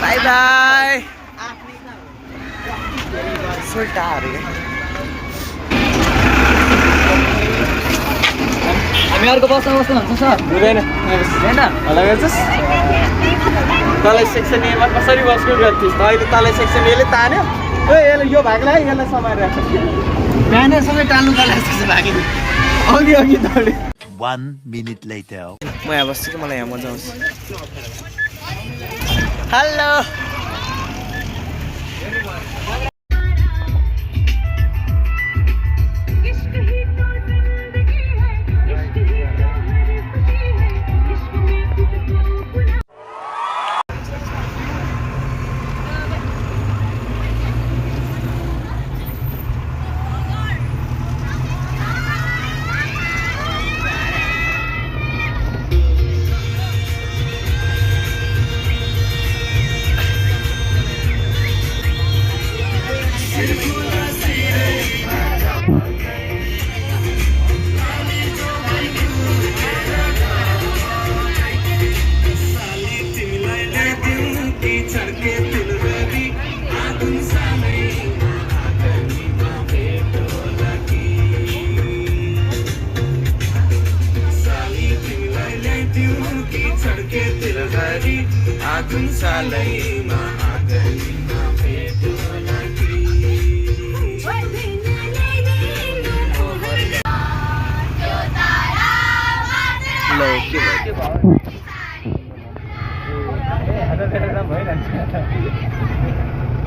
By by सुल्टाहरू हामी अर्को बस्न भन्छ सर हुँदैन हुँदैन होला गर्छस् तँलाई सेक्सन एमा कसरी बस्नु गर्थ्यस् अहिले तँलाई सेक्सन एले तान्यो यसले यो भागलाई यसलाई समाएर राख्छ बिहानै सबै टाल्नु थाले जस्तो लाग्यो अघि अघि दौडे 1 minute later. म यहाँ बस्छु कि मलाई यहाँ मजा आउँछ हेलो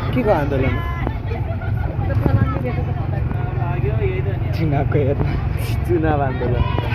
के को आन्दोलन चुनाव आन्दोलन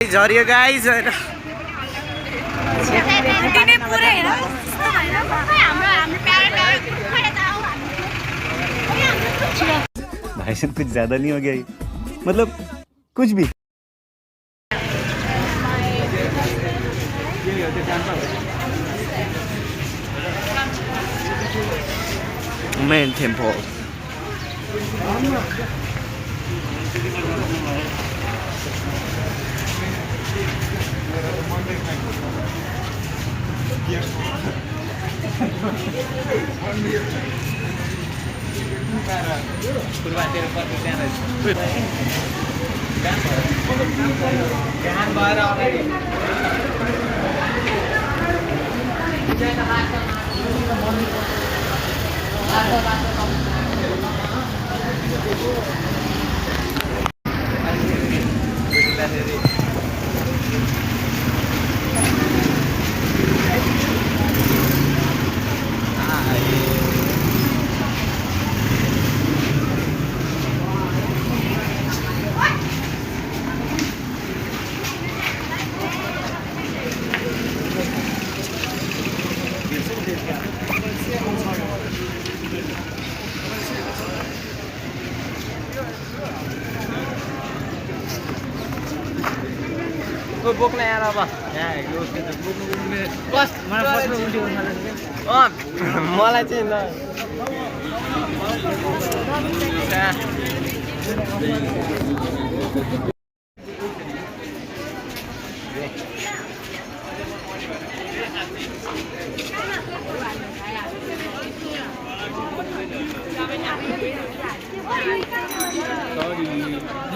झरियो गाइस हैन दिने पुरै हैन भाई साहब कुछ ज्यादा नहीं हो गया ये? मतलब कुछ भी main temple बिहान भएर अगाडि बोक्न आएर अब बस मलाई बस्नु उल्टी गर्नु लाग्यो मलाई चाहिँ म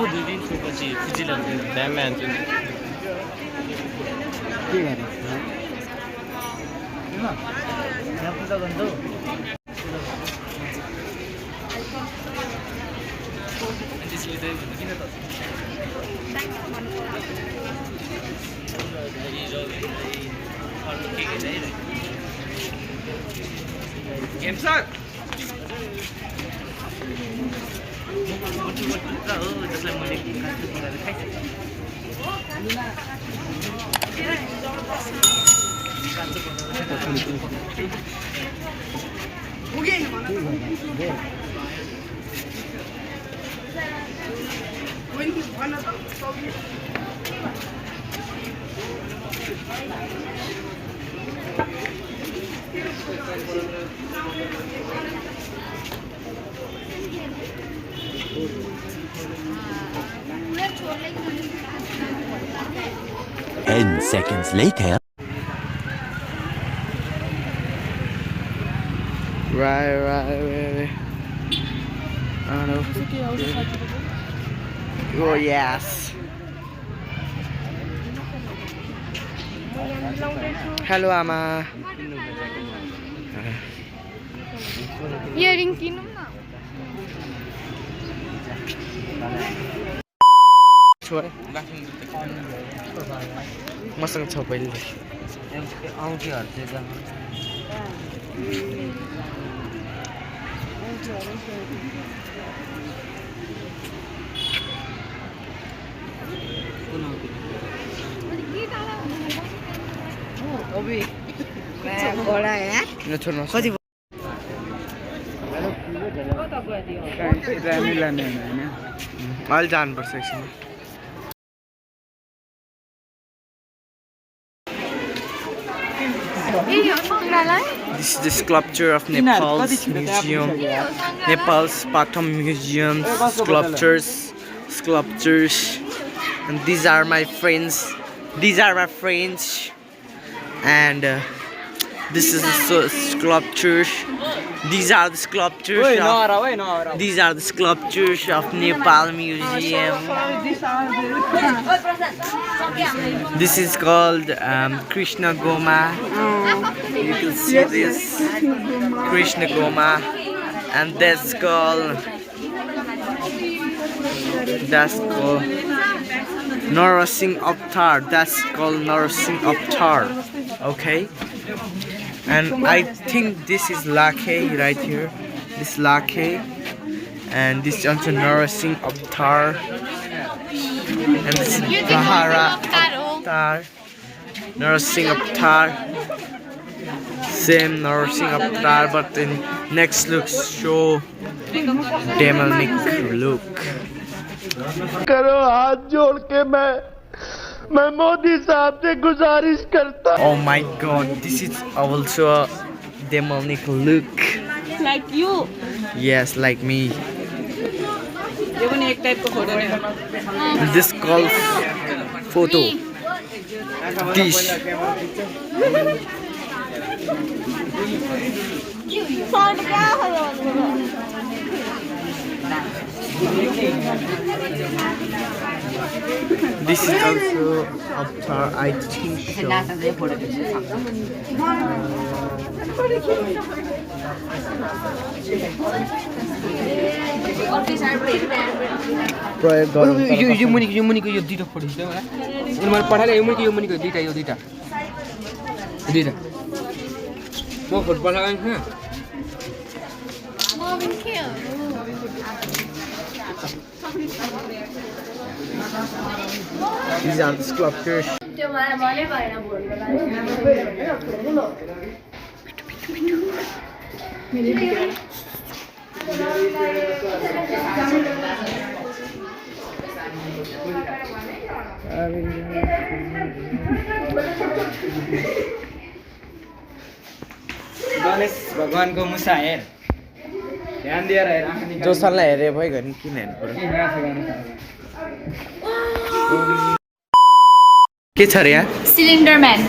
2 दिन पछि फिजिल्यान्ड ड्याम हान्छु नि के गर्ने यहाँ पूजा गर्नु त्यसले चाहिँ किन त गेम सर हो जसलाई मैले खाइसकेँ Ten seconds later. Right. I don't know. Oh, yes. Hello, Ama. Earring किनौँ न छोड मसँग छ पहिले औँठीहरू चाहिँ कति अहिले जानुपर्छ एकछिन This is the sculpture of Nepal's museum. Nepal's Pathum Museum sculptures. And these are my friends. And this is the sculptures. These are the sculptures. These are the sculptures of Nepal Museum. This is called Krishna Goma. You can see this Krishna Goma, and that's called Narasingh Avatar. That's called Narasingh Avatar. Okay. And I think this is Lakhe right here. This Lakhe. And this is also Narasingh Avatar. And this is Bahara Avatar. Narasingh Avatar. Same Narasingh Avatar, but in next look show demonic look. करो हाथ जोड़ के मैं मोदी साहब से गुजारिश करता Oh my god, this is also a demonic look. Like you. Yes, like me. ये पनि एक टाइपको फोटो नै This calls photo. Dish. Sound कहाँ हो This is also avatar, I think so. प्रयोग गरौँ यो मुनिको यो दुईटा फोटो खिच्दै मलाई मैले पठाएँ यो मुनिको दुईटा म फोटो पठाएँ हैन These are the sculptures. त्यो मलाई मनै भएन भोलको गणेश भगवानको मुसा हेर ध्यान दिएर हेर आँखा निकाल जोसनलाई हेरे भइगयो नि किन हेर्नु पर्यो के छ रे यहाँ सिलिन्डर म्यान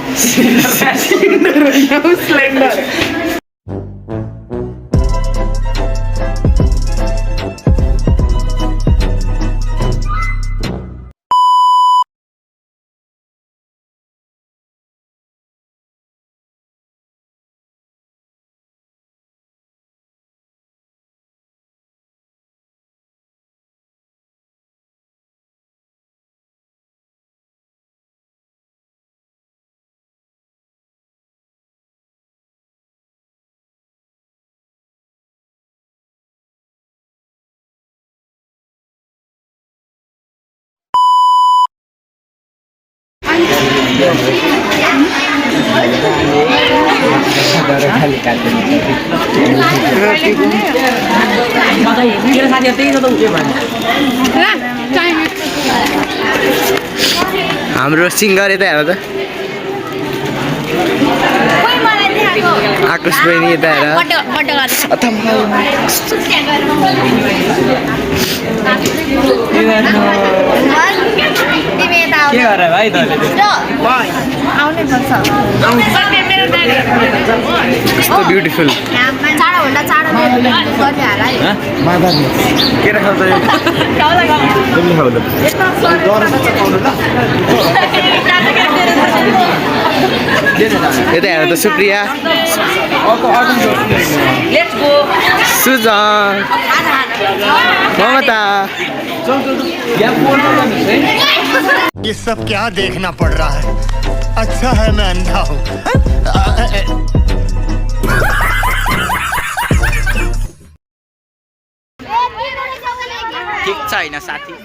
हाम्रो सिङ्गर यता हेर त आकाश बहिनी यता हेर के गरे भाइ तले कस्तो ब्युटिफुल चाँडोभन्दा चाँडो गर्ने होला है के राख्छ यता हेर त सुप्रिया सुजन ममता ये सब क्या देखना पड़ रहा है अच्छा है मैं अंधा हूँ ठिक छ हैन साथी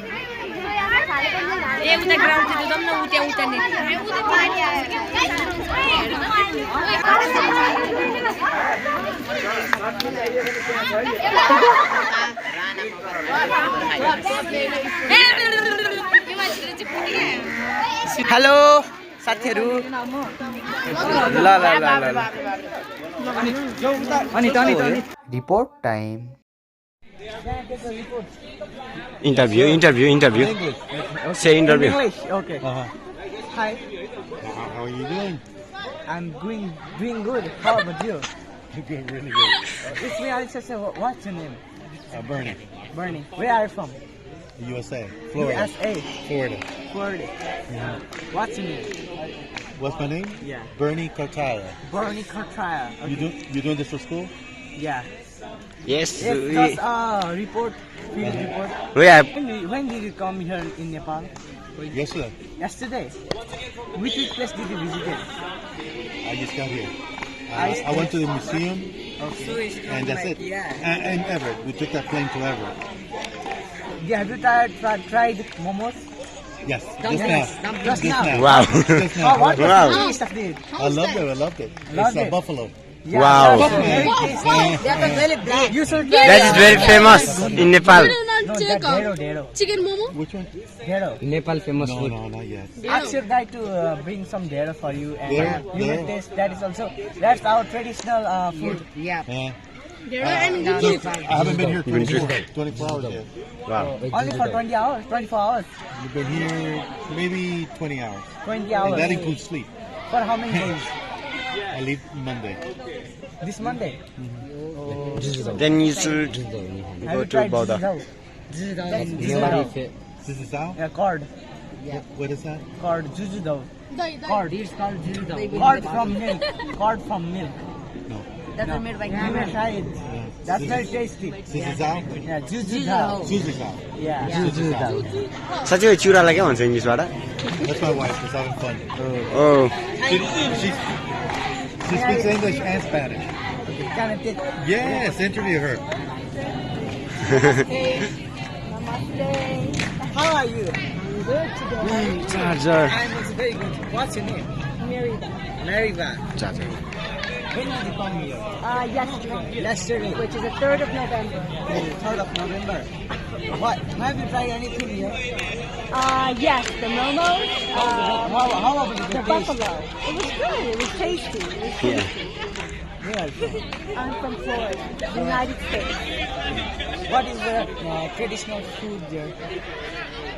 हेलो साथीहरु ल ल ल ल अनि report time Interview. Say interview. English, okay. Hi, How are you doing? I'm doing good. How about you? You're doing really good. It's me, Alexa. What's your name? Bernie, Bernie. Where are you from? USA, Florida. USA. Florida. Florida. What's your name? What's my name? Yeah. Bernie Cartaya. Bernie Cartaya. Okay. You doing this for school? Yeah. Yes. Yes, just report. Field report. We have. When did you come here in Nepal? Yesterday. Yesterday. Which place did you visit? I just got here. I went to the museum, and that's it. And Everett. We took that plane to Everett. Yeah, have you tried momos? Yes, just now. Just now. Wow. Just now. Oh, what was Wow. the taste of it? I loved it. Loved It's it. buffalo. Yeah, Wow. very tasty. You should try. That is very famous in Nepal. No, that dhero. Chicken momo? Which one? Dhero. Nepal famous No, food no, not yet. Ask your guy to bring some dhero for you, and Dhero? you will Dhero? taste. That is also that's our traditional food. Yeah. And I haven't been here 24 hours yet. Wow. Only for 20 hours, 24 hours, We've been here maybe 20 hours. 20 And hours. that includes sleep. For how many days? I leave Monday. This Monday. Then you should Have go you to tried Bauda. Zizao? This is how? Yeah, cord. What is that? Curd, jujudao. Curd, it's called jujudao. Curd from milk. Curd from milk. No. That's made by You may try it. That's very tasty. Sisizao? Yeah, jujudao. Suzizao. Yeah, jujudao. साँच्चै यो चिउरालाई के भन्छ इङ्ग्लिसबाट That's my wife. She's having fun. ओ She speaks English and Spanish. Can I take? Yes, interview her. How are you? Good today. Charger I'm also very good. What's your name? Meriva. Meriva. Charger When did you come here? Yesterday, Yesterday. which is the 3rd of November. 3rd of November. What? Have you tried anything here? Yes, the momos, How about the the taste? buffalo. It was good. It was tasty. It was tasty. Where are you from? I'm from Florida, United States. What is the traditional food there?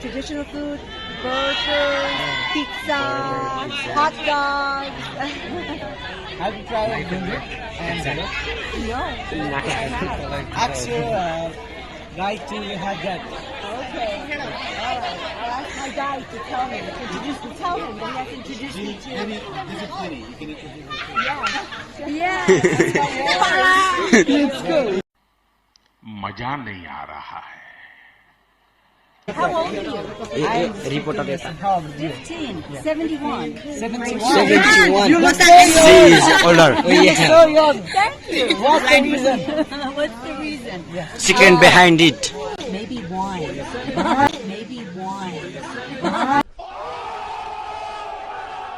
Traditional food, burgers, pizza, hot dogs. Have you tried anything here? No. Ask your guy to have that. Okay. All right. I'll ask my guy to tell him. Tell him that he has to introduce me to. Maybe this is pretty. You can introduce her. Yeah. Let's go. मजा नहीं आ रहा है How old are you? Reporter यता How old are you? 15, 71. 71. You look so She young. is older. You look so young. Thank you. What's the reason? What's the reason? Second behind it. Maybe wine. Maybe wine.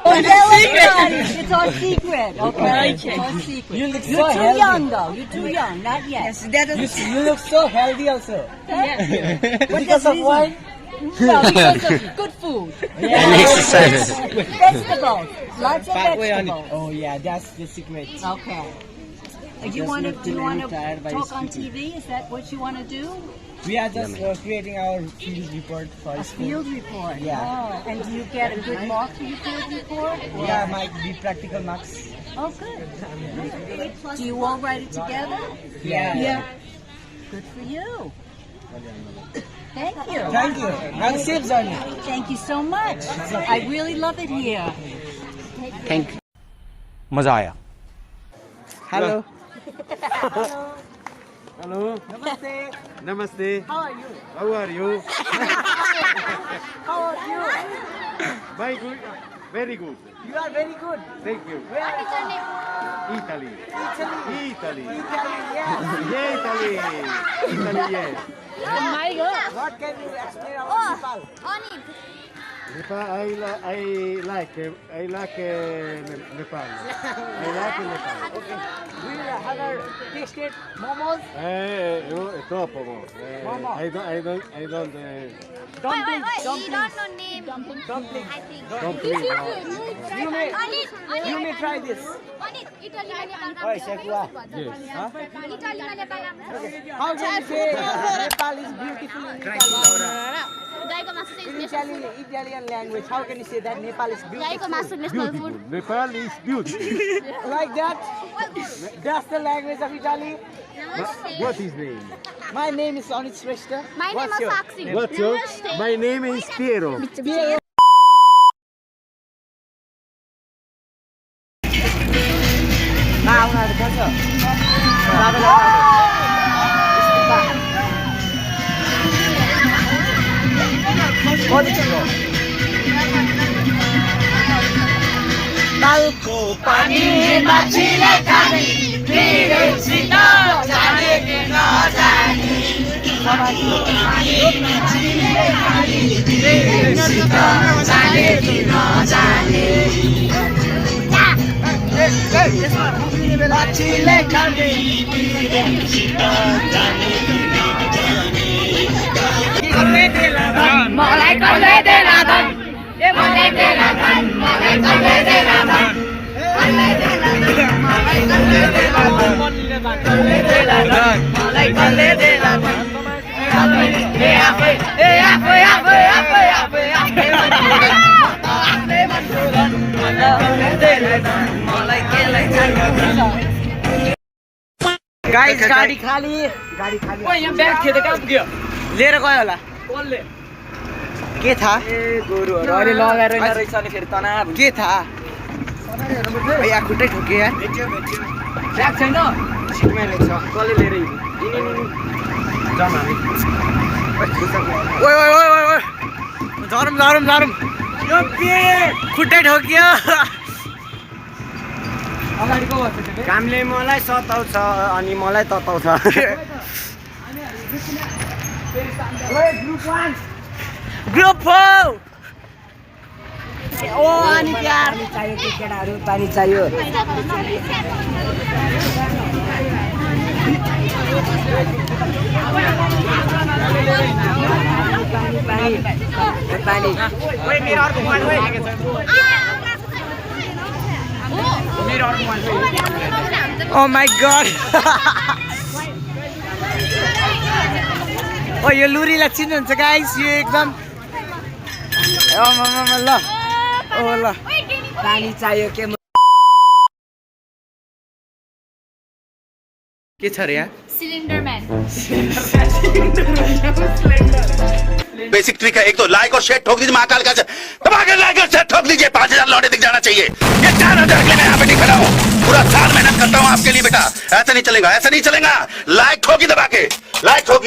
It's our secret. Okay. It's our secret. You look You're so too healthy. young though. You're too young. Not yet. You look so healthy also. Thank you. Because of wine? No, because of good food. And exercise. Vegetables. Lots of Pathway on it. vegetables. Oh yeah, that's the secret. Okay. Do you Just want to not do you to want be tired by to talk on speaking. TV? Is that what you want to do? We are just creating our field report for A school. field report. Yeah. Oh, and do you get a good mark for your field report? Or- Yeah, might be practical marks. Oh, good. Do you all write it together? Yeah. Good for you. Thank you. Thank you. Have a safe journey. Thank you so much. I really love it here. Thank you. मजा आया Hello. Hello Namaste. नमस्ते How are you? How are you How are you? My good very good You are very good. Thank you Where are you? Italy Italy. Italy Italy, yes. ये Italy ये What can you explain about Nepal? Nepal, I like Nepal. I like Nepal. Okay. Do you have tasted momos? Top momo. Momo. I don't. Dumplings. You may try this. Oi, Shekwa. How can you say Nepal is beautiful in Italian language? How can you say that Nepal is beautiful? Nepal is beautiful. Like that? That's the language of Italy. What is name? My name is Anit Shrestha. What's your? What's your? My name is Piero. Guys, गाडी खाली. ओए यहाँ bag थियो त कहाँ पुग्यो? लिएर गयो होला. कसले? के थाहा अहिले लगाएर रहेछ अनि फेरि तनाव के थाहा यहाँ खुट्टै ठोके यार ब्याग छैन सिटमै रहेछ कसले लिएर ओइ ओइ ओइ ओइ ओइ झरम झरम झरम यो के खुट्टै ठोकियो अगाडि को बस्छ कामले मलाई सताउँछ अनि मलाई तताउँछ ग्रुप 4 ओ अनि प्यार चाहियो के केटाहरु पानी चाहियो पानी ओइ मेरो अर्को मोबाइल ओइ मेरो अर्को मोबाइल ओ माय गॉड ओ यो लुरीलाई चिन्नुहुन्छ गाइस यो एकदम ओ मामा ल ओ ल पानी चाहियो के छ रे यहाँ सिलिन्डर म्यान बेसिक ट्रिक है, एक तो लाइक और शेयर ठोक दीजिए महाकाल का दबा के लाइक और शेयर ठोक दीजिए 5000 लौटे दिख जाना चाहिए। ये 4000 के लिए मैं यहाँ पे नहीं खड़ा हूँ, पूरा साल मेहनत करता हूँ आपके लिए बेटा। ऐसा नहीं चलेगा, ऐसा नहीं चलेगा। लाइक ठोकी दबा के, लाइक ठोकी।